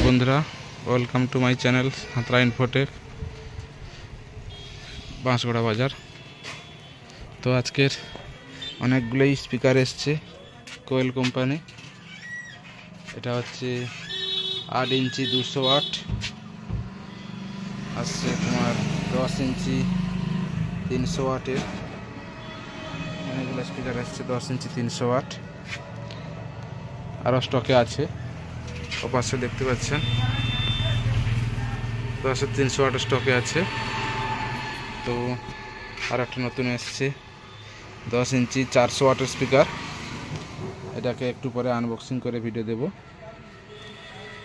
বন্ধুরা, welcome to my channel Santra Infotech, Bansgara বাজার। তো আজকের অনেকগুলোই স্পিকার এসছে কোয়েল কোম্পানি। এটা হচ্ছে 8 ইঞ্চি 200 ওয়াট, আসছে তোমার 10 ইঞ্চি 300 ওয়াটের। অনেকগুলো স্পিকার আসছে 10 ইঞ্চি 300 ওয়াট, আরও স্টকে আছে। ওপাশে দেখতে পাচ্ছেন 10 300 ওয়াটের স্টকে আছে। তো আর একটা নতুন এসছে 10 ইঞ্চি 400 ওয়াটের স্পিকার। এটাকে একটু পরে আনবক্সিং করে ভিডিও দেব।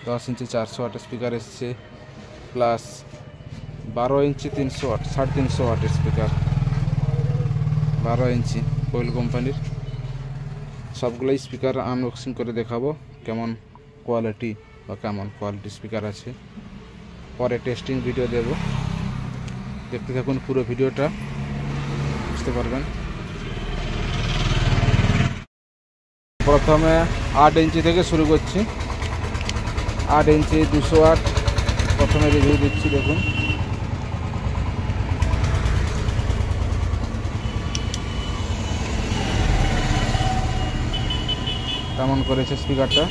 10 ইঞ্চি 400 ওয়াটের স্পিকার এসছে, প্লাস 12 ইঞ্চি 300 ওয়াট 350 ওয়াটের স্পিকার। 12 ইঞ্চি কোয়েল কোম্পানির। সবগুলোই স্পিকার আনবক্সিং করে দেখাবো কেমন কোয়ালিটি বা কেমন কোয়ালিটি স্পিকার আছে। পরে টেস্টিং ভিডিও দেব, দেখতে থাকুন পুরো ভিডিওটা, বুঝতে পারবেন। প্রথমে 8 ইঞ্চি থেকে শুরু করছি। 8 ইঞ্চি 200 ওয়াট প্রথমে রিভিউ দিচ্ছি, দেখুন। কেমন করেছে স্পিকারটা।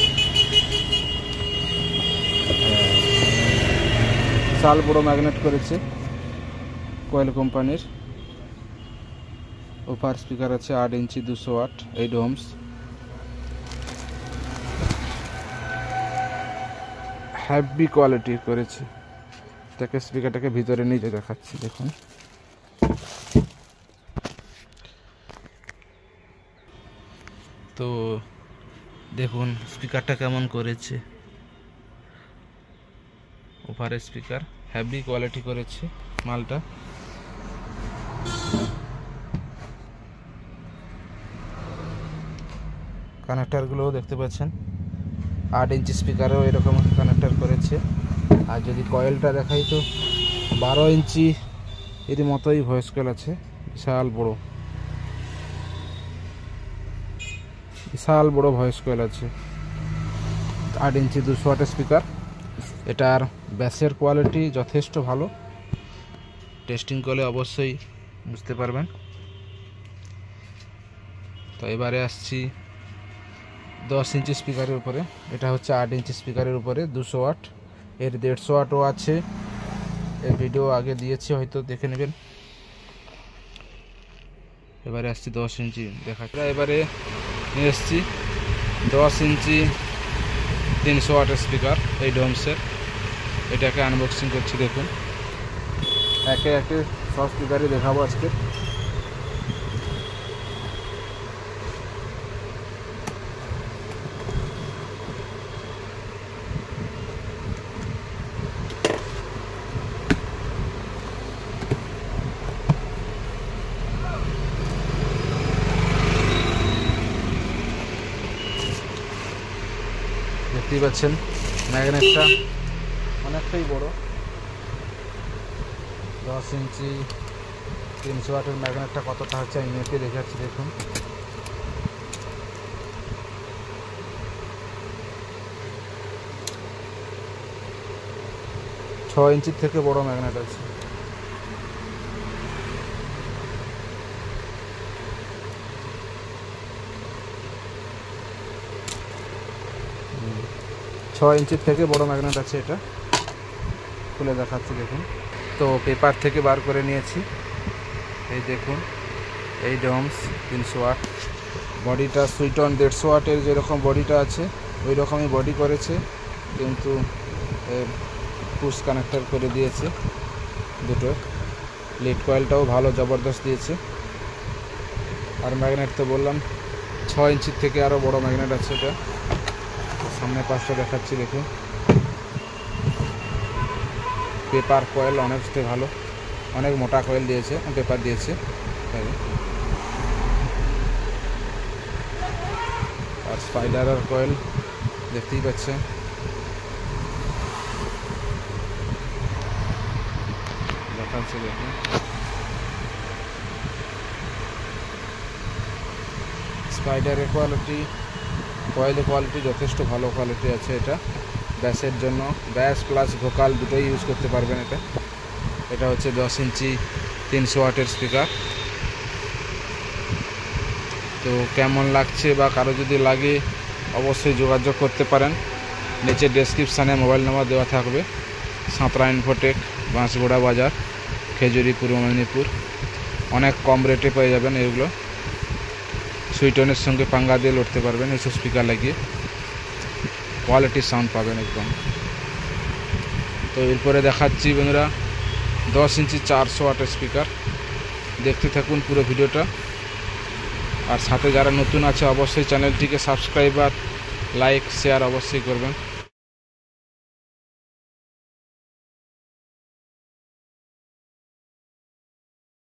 শাল বড় ম্যাগনেট করেছে কোয়েল কোম্পানির। ওপার স্পিকার আছে 8 ইঞ্চি 200 ওয়াট 8 ওহমস। হেভি কোয়ালিটির করেছে। তাকে স্পিকারটাকে ভিতরে নিয়ে দেখাচ্ছি, দেখুন। তো দেখুন স্পিকারটা কেমন করেছে। ওপারে স্পিকার হেভি কোয়ালিটি করেছে মালটা। কানেক্টারগুলোও দেখতে পাচ্ছেন, 8 ইঞ্চি স্পিকারেও এরকম কানেক্টার করেছে। আর যদি কয়েলটা দেখাই তো 12 ইঞ্চি এর মতোই ভয়েস কয়েল আছে, বিশাল বড় ভয়েস কয়েল আছে। 8 ইঞ্চি 200 ওয়াটের স্পিকার। এটার ব্যাসের কোয়ালিটি যথেষ্ট ভালো, টেস্টিং করলে অবশ্যই বুঝতে পারবেন। তো এবারে আসছি 10 ইঞ্চি স্পিকারের উপরে। এটা হচ্ছে 8 ইঞ্চি স্পিকারের উপরে 200 ওয়াট। এর 150 ওয়াটও আছে, এর ভিডিও আগে দিয়েছি, হয়তো দেখে নেবেন। এবারে আসছি 10 ইঞ্চি দেখা। এবারে নিয়ে এসছি 10 ইঞ্চি 300 ওয়াটের স্পিকার, এই ডোমসের। এটাকে আনবক্সিং করছি, দেখুন। একে একে সব স্পিকারই দেখাবো আজকে। দেখতেই পাচ্ছেন ম্যাগনেটটা অনেকটাই বড়। 10 ইঞ্চি 300 ওয়াটের ম্যাগনেটটা কতটা হচ্ছে আমি মেপে দেখাচ্ছি, দেখুন। ছয় ইঞ্চির থেকে বড় ম্যাগনেট আছে। ছয় ইঞ্চির থেকে বড় ম্যাগনেট আছে। এটা খুলে দেখাচ্ছি, দেখুন। তো পেপার থেকে বার করে নিয়েছি, এই দেখুন। এই ডোমস 300 ওয়াট। বডিটা সুইটন 150 ওয়াটের যেরকম বডিটা আছে ওই রকমই বডি করেছে, কিন্তু পুশ কানেক্টর করে দিয়েছে দুটো। লিড কয়েলটাও ভালো জবরদস্ত দিয়েছে। আর ম্যাগনেট তো বললাম 6 ইঞ্চির থেকে আরও বড় ম্যাগনেট আছে। এটা সামনে পাশটা দেখাচ্ছি, দেখুন। পেপার কয়েল অনেকটাই ভালো, অনেক মোটা কয়েল দিয়েছে, পেপার দিয়েছে। আর স্পাইডারের কয়েল দেখতেই পাচ্ছেন। দেখাচ্ছি, দেখুন। স্পাইডারের কোয়ালিটি, কয়েলের কোয়ালিটি যথেষ্ট ভালো কোয়ালিটি আছে। এটা ব্যাসের জন্য ব্যাস প্লাস ভোকাল দুটোই ইউজ করতে পারবেন। এটা হচ্ছে 10 ইঞ্চি 300 ওয়াটের স্পিকার। তো কেমন লাগছে বা কারো যদি লাগে অবশ্যই যোগাযোগ করতে পারেন। নিচে ডেসক্রিপশানে মোবাইল নাম্বার দেওয়া থাকবে। সাঁতরা ইনফোটেক, বাঁশগোড়া বাজার, খেজুরি, পূর্ব মেদিনীপুর। অনেক কম রেটে পেয়ে যাবেন এগুলো। সুইটনের সঙ্গে পাঙ্গা দিয়ে লড়তে পারবেন এইসব স্পিকার লাগিয়ে, কোয়ালিটির সাউন্ড পাবেন একদম। তো এরপরে দেখাচ্ছি বন্ধুরা 10 ইঞ্চি 400 ওয়াটের স্পিকার। দেখতে থাকুন পুরো ভিডিওটা। আর সাথে যারা নতুন আছে অবশ্যই চ্যানেলটিকে সাবস্ক্রাইব আর লাইক শেয়ার অবশ্যই করবেন।